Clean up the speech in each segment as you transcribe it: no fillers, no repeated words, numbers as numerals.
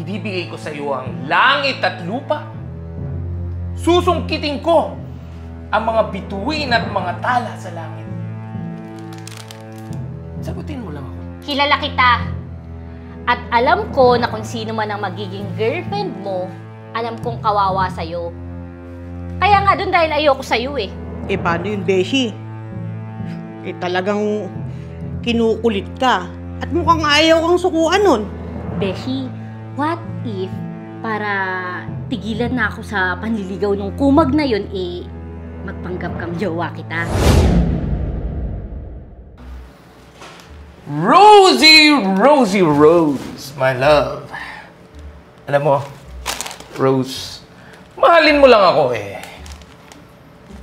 ibibigay ko sa iyo ang langit at lupa. Susungkitin ko ang mga bituin at mga tala sa langit. Sagutin mo lang ako. Kilala kita. At alam ko na kung sino man ang magiging girlfriend mo, alam kong kawawa sa'yo. Kaya nga dun dahil ayoko sa'yo eh. Eh, paano yun, Beshi? Eh, talagang kinukulit ka. At mukhang ayaw kang sukuan nun. Beshi, what if para tigilan na ako sa panliligaw ng kumag na yun, eh, magpanggap kang jowa kita? Rosie, Rosie, Rose, my love. Alam mo, Rose, mahalin mo lang ako eh.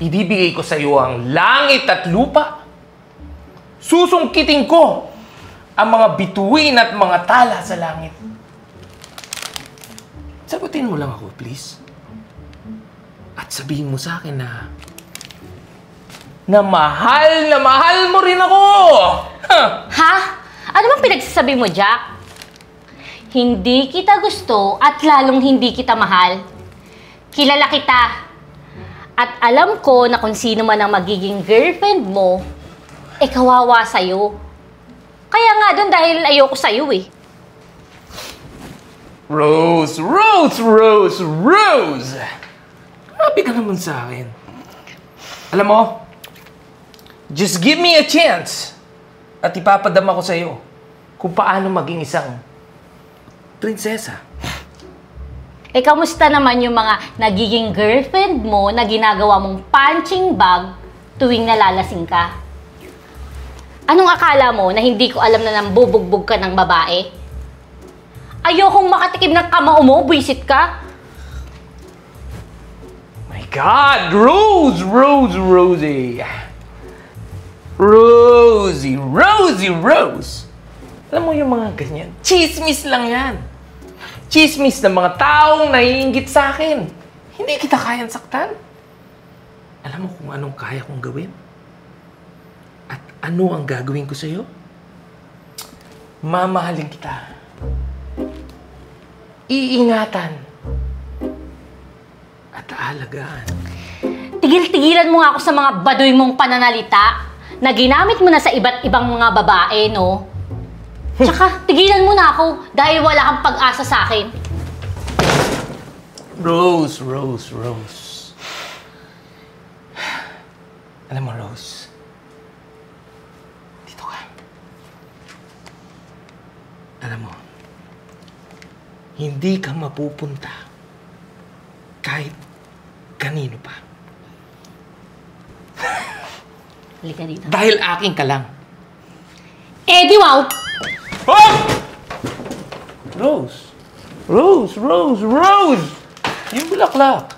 Ibibigay ko sa iyo ang langit at lupa. Susungkitin ko ang mga bituin at mga tala sa langit. Sagutin mo lang ako, please. At sabihin mo sa akin na mahal mo rin ako! Huh. Ha? Ano bang pinagsasabi mo, Jack? Hindi kita gusto at lalong hindi kita mahal. Kilala kita. At alam ko na kung sino man ang magiging girlfriend mo, eh kawawa sa'yo. Kaya nga dun dahil ayoko sa'yo eh. Rose, Rose, Rose, Rose! Grabe ka naman sa akin. Alam mo, just give me a chance at ipapadama ko sa'yo kung paano maging isang prinsesa. Eh, kamusta naman yung mga nagiging girlfriend mo na ginagawa mong punching bag tuwing nalalasing ka? Anong akala mo na hindi ko alam na nambubugbog ka ng babae? Ayokong makatikim ng kamao mo, buwisit ka. My God! Rose, Rose, Rosie! Rosie, Rosie, Rose! Alam mo yung mga ganyan, chismis lang yan. Chismis ng mga taong naiinggit sa akin. Hindi kita kayang saktan. Alam mo kung anong kaya kong gawin? At ano ang gagawin ko sa'yo? Mamahalin kita. Iingatan. At aalagaan. Tigil-tigilan mo nga ako sa mga baduy mong pananalita na ginamit mo na sa iba't ibang mga babae, no? Tsaka, tigilan mo na ako dahil wala kang pag-asa sa akin. Rose, Rose, Rose. Alam mo, Rose. Dito ka. Alam mo, hindi ka mapupunta kahit kanino pa. Halika dito. Dahil akin ka lang. Eh, di wow! Oh! Rose. Rose, Rose, Rose! Yung bulaklak.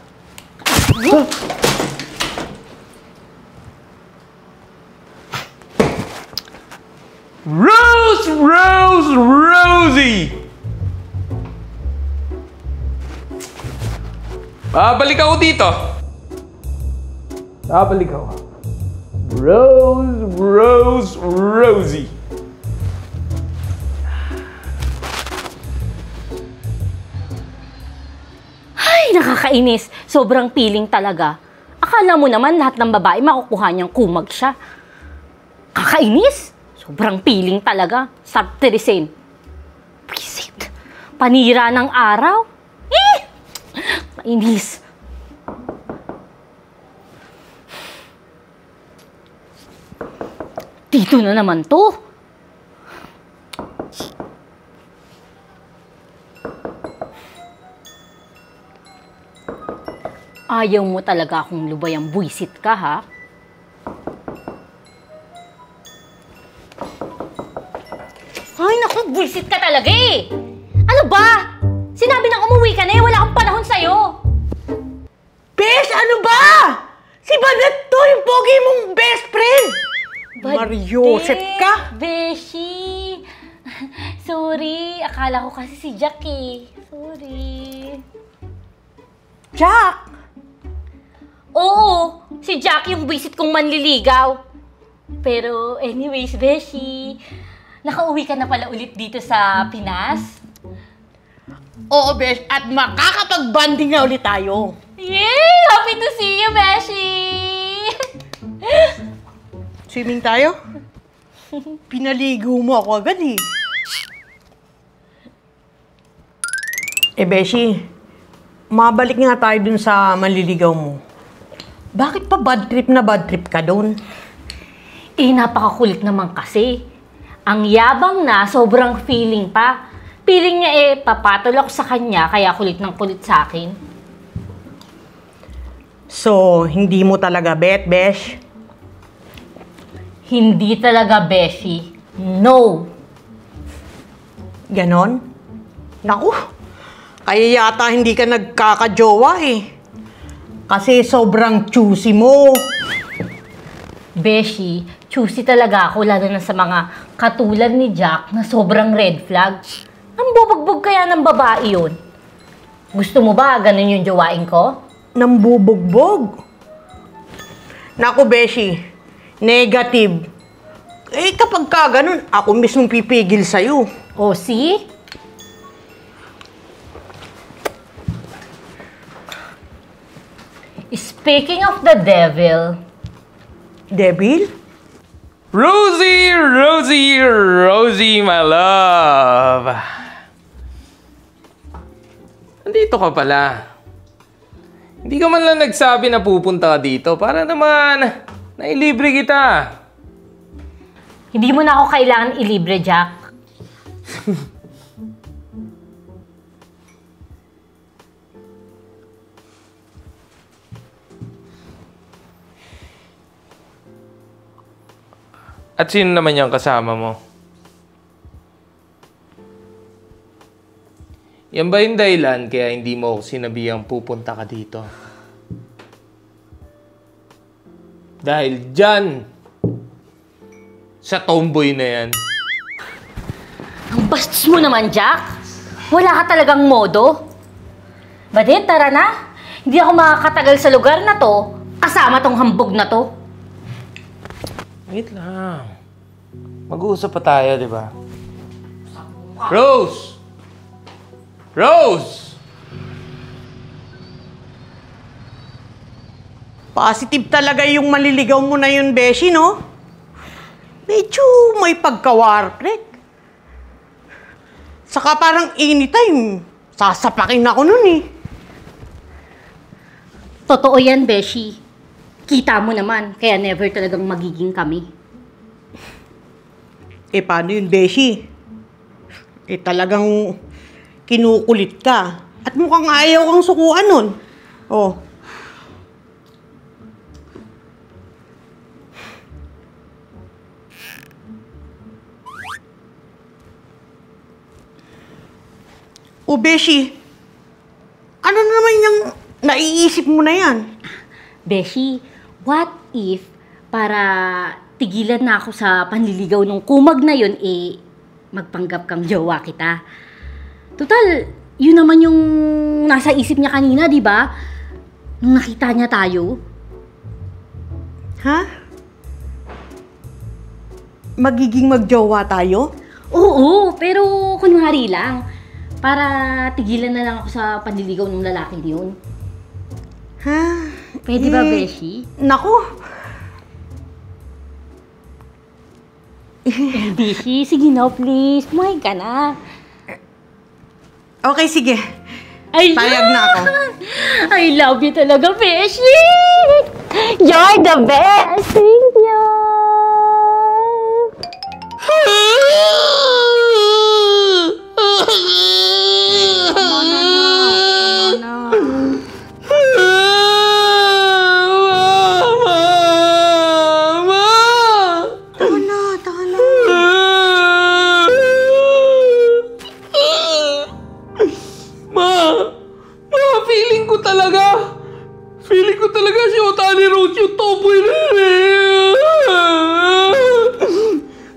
Rose, Rose, Rosie! Babalik ako dito. Babalik ako. Rose, Rose, Rosie. Ay, nakakainis. Sobrang piling talaga. Akala mo naman lahat ng babae makukuha niyang kumag siya. Kakainis? Sobrang piling talaga. Sarap tirisin. Visit. Panira ng araw. Eh! Mainis. Dito na naman to. Ayaw mo talaga akong lubayang buwisit ka, ha? Ay, naku, buwisit ka talaga eh! Ano ba? Sinabi nang umuwi ka na eh, wala akong panahon sa'yo! Bes, ano ba? Si Banat to, yung pogi mong best friend! Mariosep ka? Beshi! Sorry, akala ko kasi si Jack eh. Sorry. Jack! Oo, si Jack yung visit kong manliligaw. Pero anyways, Beshi, nakauwi ka na pala ulit dito sa Pinas? Oo, Besh. At makakapag-banding na ulit tayo. Yay! Happy to see you, Beshi! Swimming tayo? Pinaligo mo ako agad eh. Beshi, mabalik nga tayo dun sa manliligaw mo. Bakit pa bad trip ka doon? Napakakulit naman kasi. Ang yabang na, sobrang feeling pa. Feeling niya papatol ako sa kanya, kaya kulit ng kulit sa akin. So, hindi mo talaga bet, Besh? Hindi talaga, Beshi. No! Ganon? Naku, kaya yata hindi ka nagkakajowa eh. Kasi sobrang choosy mo. Beshi, choosy talaga ako, lalo na sa mga katulad ni Jack na sobrang red flag. Ang bubugbog kaya ng babae yun. Gusto mo ba ganun yung jowain ko? Nambubugbog. Naku, Beshi, negative. Kapag ka ganun, ako mismong pipigil sa'yo. O, see? Speaking of the devil, Devil? Rosie, my love. Nandito ka pala. Hindi ka man lang nagsabi na pupunta ka dito para naman nailibre kita. hindi mo na ako kailangan ilibre, Jack. At sino naman yung kasama mo? Yan ba yung dahilan kaya hindi mo ako sinabihang pupunta ka dito? Dahil dyan, sa tomboy na yan. Ang bastos mo naman, Jack. Wala ka talagang modo. Badit, tara na. Hindi ako makakatagal sa lugar na to kasama tong hambog na to. Wait lang. Mag-uusap pa tayo, di ba? Rose! Rose! Positive talaga yung maliligaw mo na yun, Beshi, no? Medyo may pagka-warcrack. Saka parang anytime, sasapakin ako nun eh. Totoo yan, Beshi. Kita mo naman, kaya never talagang magiging kami. Paano yun, Beshi? Talagang kinukulit ka. At mukhang ayaw kang sukuan nun. Oh. O, Beshi, ano naman yung naiisip mo na yan? Beshi, what if para tigilan na ako sa panliligaw nung kumag na yun, magpanggap kang jowa kita? Total, yun naman yung nasa isip niya kanina, di ba? Nung nakita niya tayo. Ha? Magiging magjowa tayo? Oo, pero kunwari lang. Para tigilan na lang ako sa panliligaw ng lalaking yun. Ha? Pwede ba, Beshi? Naku! Beshi, sige na, please. Pumayag ka na. Okay, sige. I Payag na ako. I love you talaga, Beshi! You're the best! Thank you! Feeling ko talaga si Otani Rose yung tomboy na yun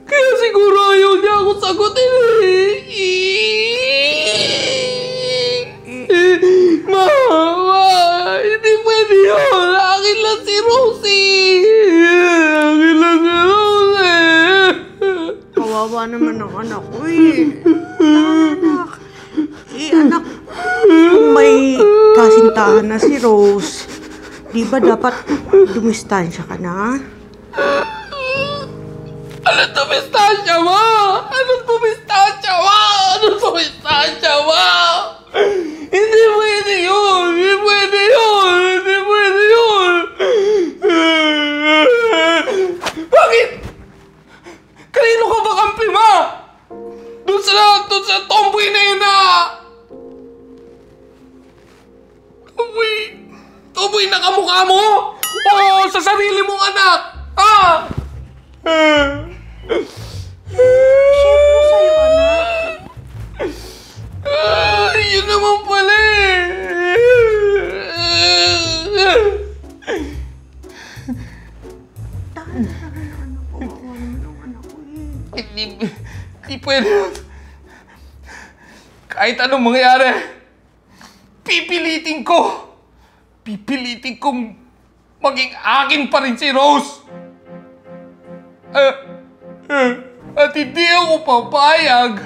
Kaya siguro ayaw niya ako sagutin Ma, hindi pwede yun. Akin lang si Rosie. Akin lang si Rosie. Kawawa naman ang anak ko eh. Anak. Anak. nagtahan na si Rose. Di ba dapat dumistansya ka na? Anong tumistansya mo? Anong tumistansya mo? Anong tumistansya mo? Hindi pwede yun! Hindi pwede yun! Hindi pwede yun! Bakit? Kanino ka ba kampi mo? Doon sa tomboy na yun na! Tomboy na kamukha mo? O sa sarili mong anak? Ah! Siyempre sa'yo, anak. Yun naman pala eh. Hindi pwede. Kahit anong mangyari, pipilitin kong maging akin pa rin si Rose. At hindi ako papayag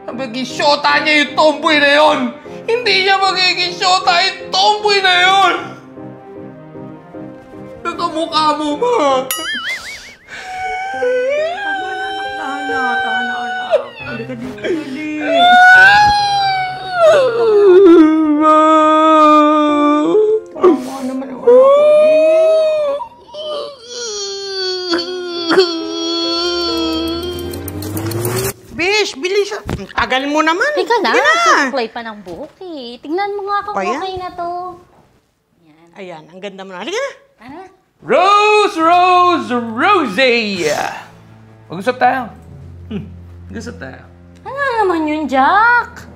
na maging syota niya yung tomboy na yun. Hindi niya magiging syota yung tomboy na yun. Nakamukha mo, ma. Tahan na, anak. Halika dito, dali. Tama naman ang anak ko. Bish, bilis. Tagal mo naman. Teka lang, Sige na. suklay pa ng buhok eh. Tingnan mo nga kung Pa yan? okay na to. Yan. Ayan, ang ganda mo na. Halika na. Ano? Rosie! Mag-usap tayo. Mag-usap tayo. Ano naman yun, Jack?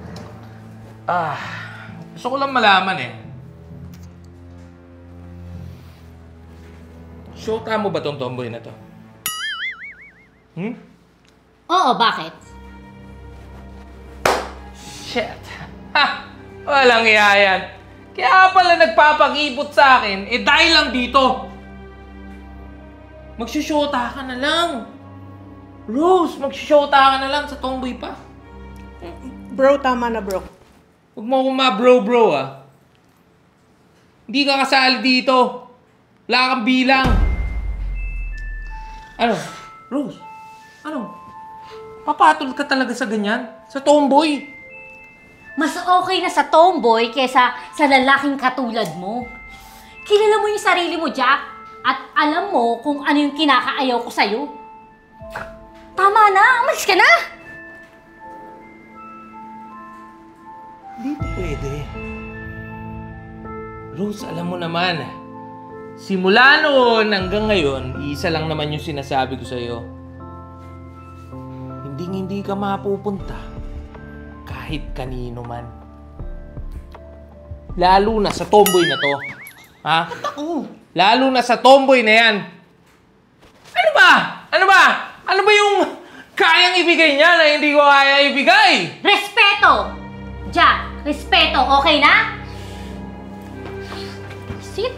Gusto ko lang malaman eh. Syota mo ba tong tomboy na to? Oo, bakit? Shit. Ha! Walang iya yan. Kaya pala nagpapag-ipot sa akin, dahil lang dito. Magsusyota ka na lang. Rose, magsusyota ka na lang sa tomboy pa. Bro, tama na, bro. Huwag mo akong ma-bro-bro ah. Hindi ka kasali dito. Wala kang bilang. Ano? Rose? Ano? Papatol ka talaga sa ganyan? Sa tomboy? Mas okay na sa tomboy kesa sa lalaking katulad mo. Kilala mo yung sarili mo, Jack. At alam mo kung ano yung kinakaayaw ko sa'yo. Tama na! Umalis ka na! Hindi pwede. Rose, alam mo naman. Simula noon hanggang ngayon, isa lang naman yung sinasabi ko sa'yo. Hindi ka mapupunta kahit kanino man. Lalo na sa tomboy na to. Ha? Lalo na sa tomboy na yan. Ano ba? Ano ba yung kayang ibigay niya na hindi ko kaya ibigay? Respeto! Jack, respeto, okay na? Sit.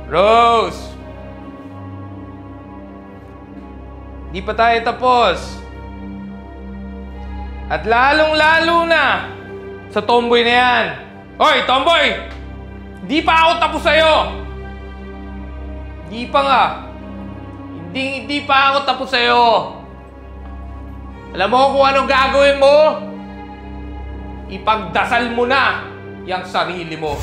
Rose! Di pa tayo tapos. At lalong-lalo na sa tomboy na yan. Hoy, tomboy! Di pa ako tapos sa'yo! Di pa nga. Hindi pa ako tapos sa'yo. Alam mo kung anong gagawin mo? Ipagdasal mo na yung sarili mo.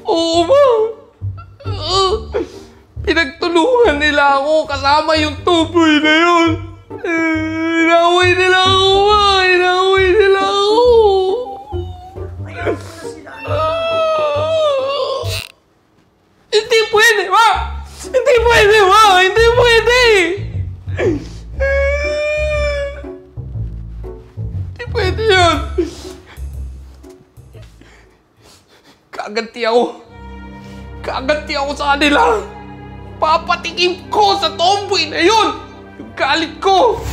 Oo ba? Pinagtulungan nila ako kasama yung tomboy na yun. Inaway nila ako ba? Inaway nila ako. Hindi pwede, ma! Hindi pwede, ma! Hindi pwede! Hindi pwede yun! Kaganti ako. Gaganti ako sa kanila. Papatikim ko sa tomboy na yun! Yung galit ko!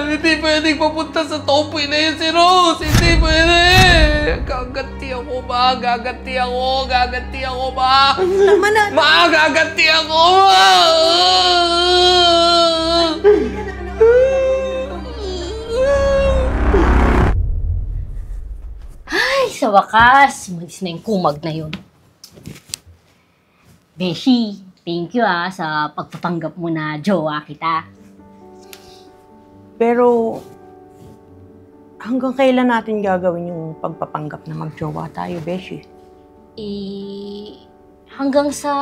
Hindi pwedeng papunta sa tomboy na yun si Rose! Hindi pwede! Gaganti ako, ma! Gaganti ako! Gaganti ako, ma! Tama na. Ma! Gaganti ako, ma! Ay, sa wakas, umalis na yung kumag na yun. Beshi, thank you sa pagpapanggap mo na jowa kita. Pero, hanggang kailan natin gagawin yung pagpapanggap na magjowa tayo, Beshi? Hanggang sa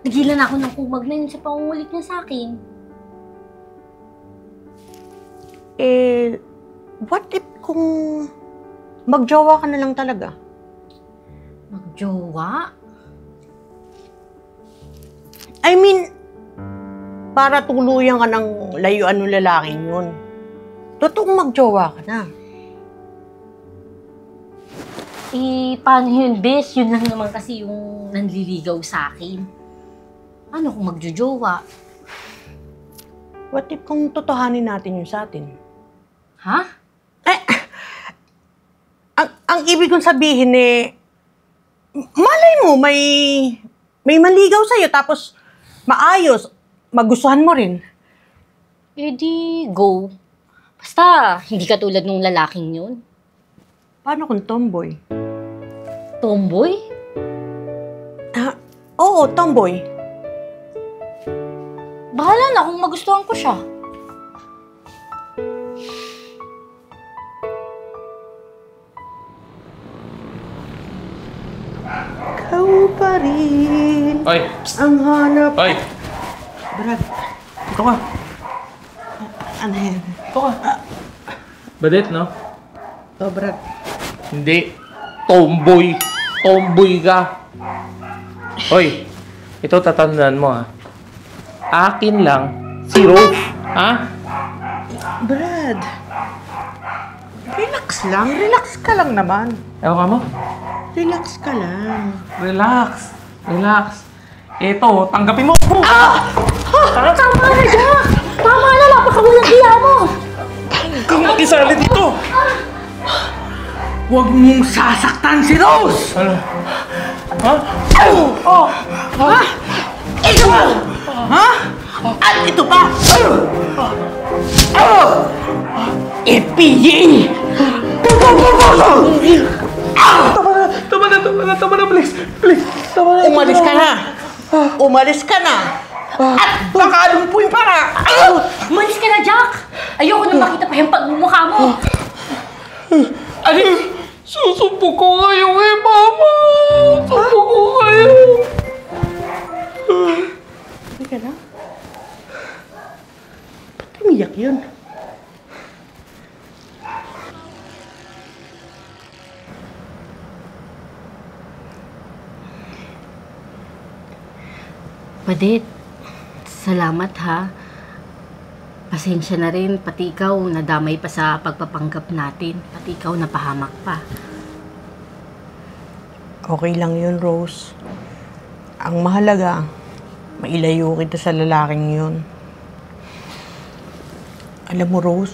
tigilan ako ng kumag na yun sa pangungulit niya sa akin. What if kung magjowa ka na lang talaga? Magjowa? I mean, para tuluyan ka ng layuan ng lalaking yun. Totoong magjowa ka na. Paano yun, Bes? Yun lang naman kasi yung nanliligaw sa akin. Ano kung magjojowa? What if kung totohanin natin yun sa atin? Ha? Ang ibig kong sabihin malay mo, may maligaw sa'yo, tapos maayos, magustuhan mo rin. Di go. Basta, hindi ka tulad nung lalaking yun. Paano kung tomboy? Tomboy? Oo, tomboy. Bahala na kung magustuhan ko siya. Ikaw pa rin Oy! ang hanap. Oy! Brad, Ito ka! ano yan? Ito ka! Badet, no? Oh, Brad. Hindi. Tomboy. Tomboy ka. Hoy, ito tatandaan mo, ha. Akin lang si Rose, ha? Brad, relax lang. Relax ka lang naman. Ewan ka mo? Relax ka lang. Relax. Relax. Ito, tanggapin mo. Tama na, Jack! Tama na, napakawalang hiya mo! Kung makisali dito. Huwag mong sasaktan si Rose! Ano? Ha? Ha? Ito! Ha? At ito pa! FPJ! Tama na, please. Please, tama na. Umalis ka na! Umalis ka na! At baka lumpuin pa ka! Umalis ka na, Jack! Ayoko na makita pa yung pagmumukha mo! Susumbong ko kayo kay Mama! Susumbong ko kayo! Hindi ka na? Ba't umiyak yun? Badit, salamat ha. Pasensya na rin, pati ikaw nadamay pa sa pagpapanggap natin. Pati ikaw napahamak pa. Okay lang yun, Rose. Ang mahalaga, mailayo kita sa lalaking yun. Alam mo, Rose,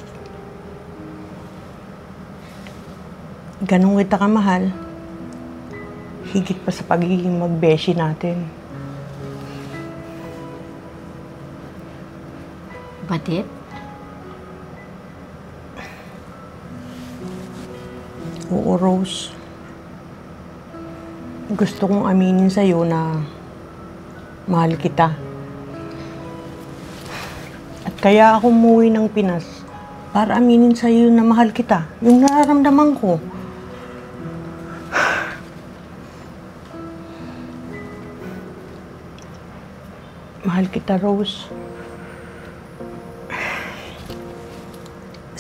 ganun kita kamahal. Higit pa sa pagiging magbeshi natin. Badit? Oo, Rose. Gusto kong aminin sa'yo na mahal kita. At kaya ako umuwi ng Pinas para aminin sa'yo na mahal kita. Yung nararamdaman ko. Mahal kita, Rose.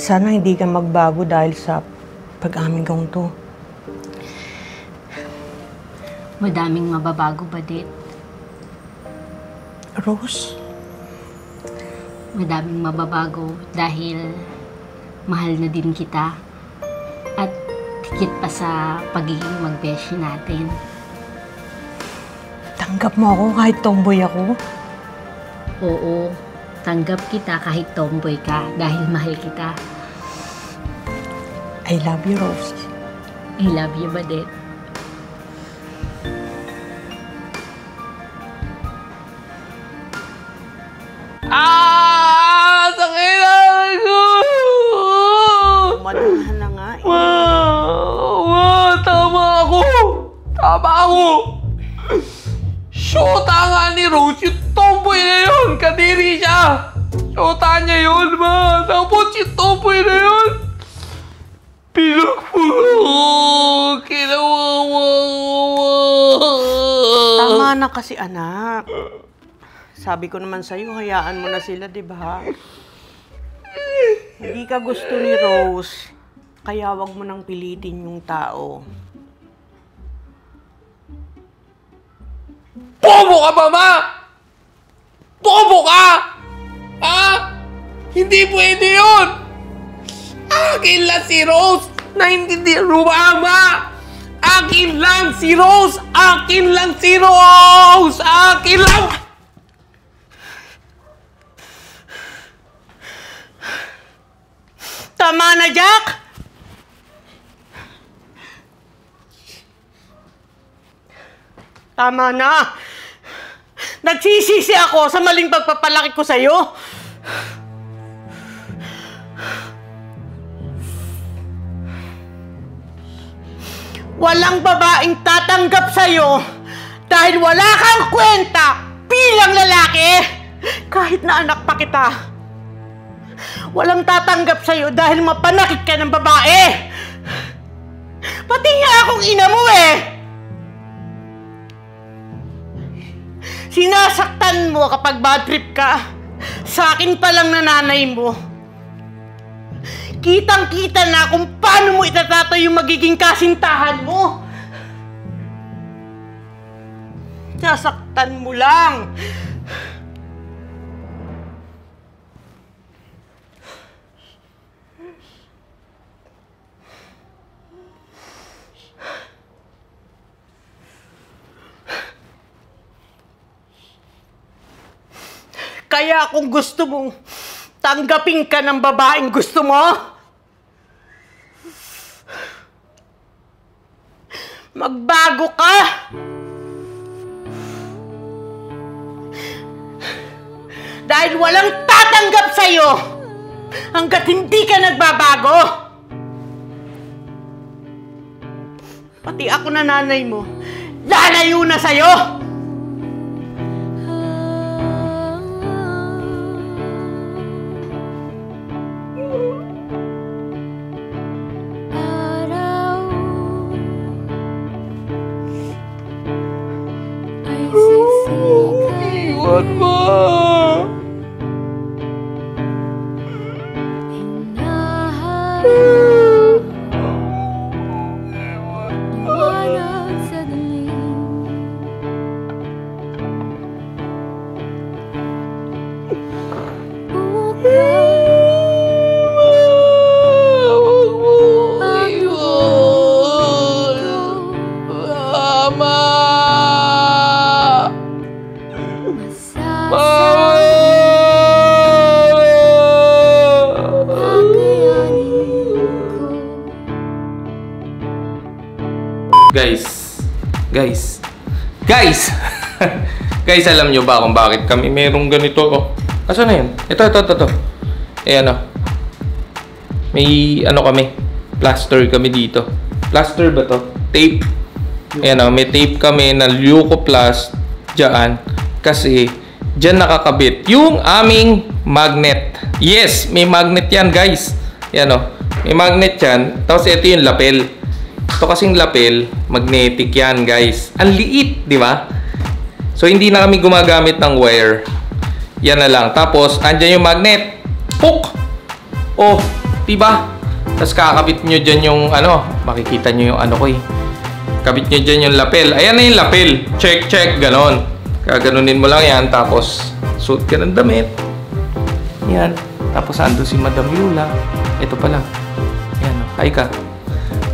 Sana hindi ka magbago dahil sa pag-amin kong to. Madaming mababago, Badit. Rose? Madaming mababago dahil mahal na din kita. At higit pa sa pagiging magbeshi natin. Tanggap mo ako kahit tomboy ako. Oo, tanggap kita kahit tomboy ka dahil mahal kita. I love you, Rose. I love you, Badet. Sakit na ko! Madahan na nga eh. Tama ako! Shota nga ni Rose, yung tomboy na yun! Kadiri siya! Shota niya yun, ma! Tapos yung tomboy na yun! Pinagpulo! Kinawawa! Tama na kasi, anak. Sabi ko naman sa'yo, hayaan mo na sila, di ba? Hindi ka gusto ni Rose, kaya wag mo nang pilitin yung tao. Bobo ka ba, ma? Bobo ka! Ha? Hindi pwede yun! Akin lang si Rose! Naintindihan mo ba, ma? Akin lang si Rose! Akin lang si Rose! Akin lang! Tama na, Jack! Tama na! Nagsisisi ako sa maling pagpapalaki ko sa'yo. Walang babaeng tatanggap sa'yo dahil wala kang kwenta bilang lalaki. Kahit na anak pa kita. Walang tatanggap sa'yo dahil mapanakit ka ng babae. Pati nga akong ina mo eh. Sinasaktan mo kapag bad trip ka. Sa akin pa lang nanay mo. Kitang-kita na kung paano mo itatato yung magiging kasintahan mo. Sasaktan mo lang. Kaya kung gusto mong tanggapin ka ng babaeng gusto mo, magbago ka! Dahil walang tatanggap sa'yo hanggat hindi ka nagbabago! Pati ako na nanay mo, lalayo na sa'yo! Iwan mo! Guys, alam nyo ba kung bakit kami merong ganito? Oh, asan na yun? Ito. Eh ano? May ano kami? Plaster kami dito. Plaster ba to? Tape. Ayan o, may tape kami na Leukoplast dyan. Kasi dyan nakakabit yung aming magnet. Yes, may magnet yan guys. Ayan o, may magnet yan. Tapos ito yung lapel. Ito kasing lapel, magnetic yan guys. Ang liit, di ba? So, hindi na kami gumagamit ng wire. Yan na lang. Tapos, andyan yung magnet. Hook! Oh, diba? Tapos, kakabit nyo dyan yung, ano, makikita nyo yung ano ko eh. Kabit nyo dyan yung lapel. Ayan na yung lapel. Check, ganon. Kaganunin mo lang yan. Tapos, suot ka ng damit. Yan. Tapos, ando si Madam Yula. Ito pala. Yan. Hi ka.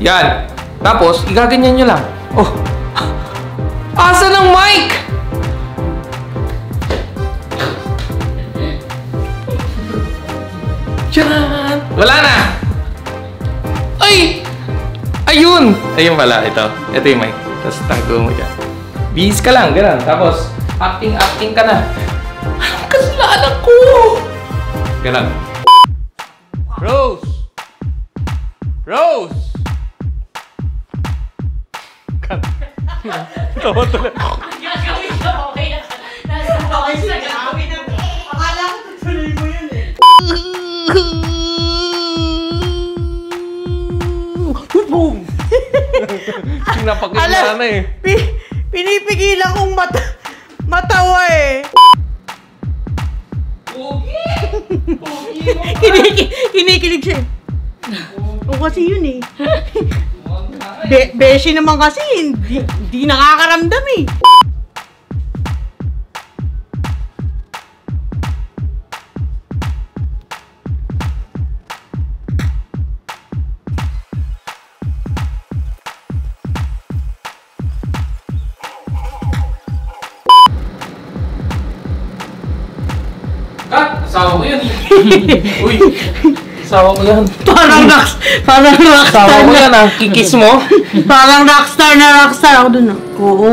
Yan. Tapos, igaganyan nyo lang. Oh! Asa ng mic? Tiyan! Wala na! Ay! Ayun! Ayun pala, ito. Ito yung mic. Tapos tanggo mo dyan. Bihis ka lang, gano'n. Tapos, acting ka na. Anong kasalanan ko? Gano'n. Rose! Rose! Tawa tuloy. Gagawin ko, okay na. Nasa box na gagawin na. Akala ko tutuloy mo yun eh. Boom! Pinapakita na eh. Pinipigilan kong matawa eh. Pogi! Pogi mo ba? Kinikilig siya eh. O kasi yun eh. Beshi naman kasi, hindi nakakaramdam eh. Kat! Asawa ko yan. Uy! Asawa ko yan. Parang rockstar Asawa ko na. yan, ang kikis mo. Parang rockstar na rockstar ako dun ah. Oo.